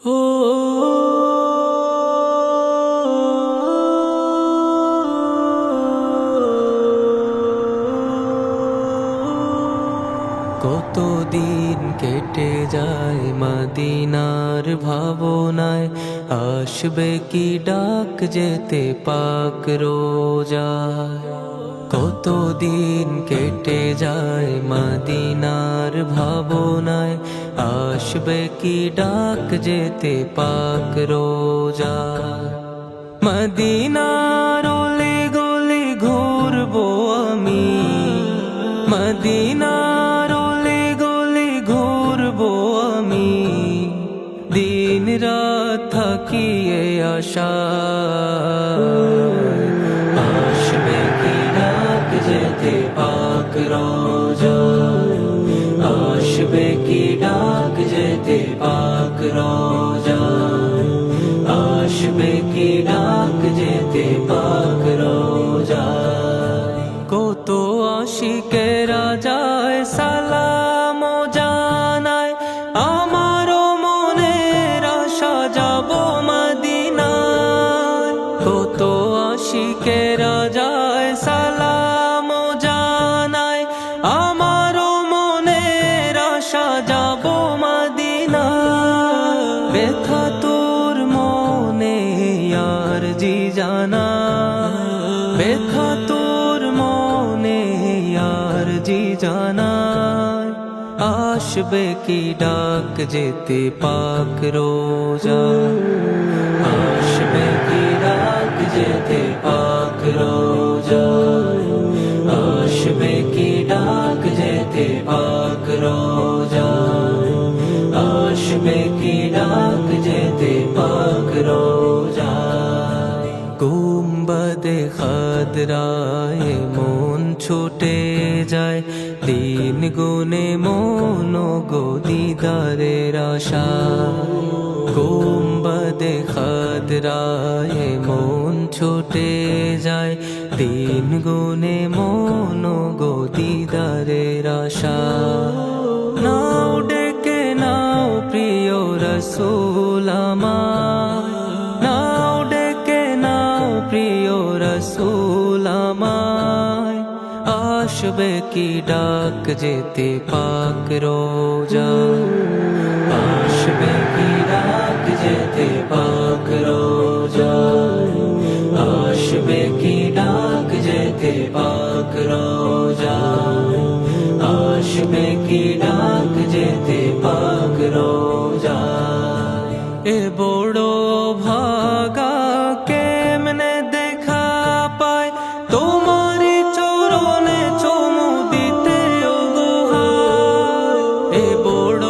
ও কতদিন কেটে যায় মদিনার ভাবনায়, আসবে কি ডাক যেতে পাক রোজায়। কতদিন কেটে যায় মদিনার ভাবনায়, আসবে কি ডাক যেতে পাক রোজায়। মদিনার অলি গলি ঘুরবো আমি, মদিনার অলি গলি ঘুরবো আমি, দিন রাত থাকিয়ে আশা। আসবে কি ডাক যেতে পাক রোজায়, আসবে কি ডাক যেতে পাক রোজায়, আসবে কি ডাক যেতে পাক রোজায়। কত আশিকেরা যায় সালাম জানায়, আমারও মনের আশা যাব মদিনায়। কত আশিকেরা যায় সালাম জানায়, আমারও মনের আশা যাব মদিনায়। ব্যথা তোর মনে আর জি জানা, ব্যথা তোর মনে আর জি জানায়। আসবে কি ডাক যেতে পাক রোজায়, আসবে কি ডাক যেতে পাক রোজায়, আসবে কি ডাক যেতে পাক রোজায়, আসবে কি ডাক যেতে পাক রোজায়। গুম্বদে খাদরায় মন ছুটে যায়, দিন গুনে মন গো দিদারের আশা। গুম্বদে খাদরায় মন ছুটে যায়, দিন গুনে মন গো দিদারের আশা। নাও ডেকে নাও প্রিয় রসূল আমায়, নাও ডেকে নাও প্রিয় রসূল আমায়। আসবে কি ডাক যেতে পাক রোজায়, আসবে কি ডাক যেতে পাক রোজায়, আসবে কি ডাক যেতে পাক রোজায়, আসবে কি ডাক যেতে পাক রোজায়। এ বড় ভাগা কেমনে দেখা পায়, তোমারি চরণে চুমু দিতে ওগো হায়। এ বড়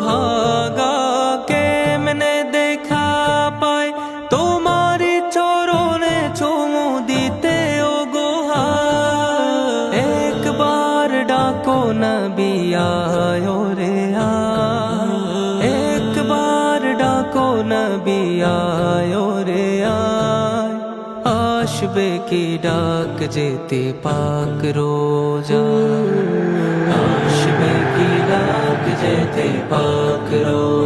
ভাগা কেমনে দেখা পায়, তোমারি চরণে চুমু দিতে ওগো হায়। একবার ডাকো নবী আয় রে আয়, একবার ডাকো নবী আয় রে আয়। আসবে কি ডাক যেতে পাক রোজায়, আসবে কি ডাক যেতে পাক রোজায়।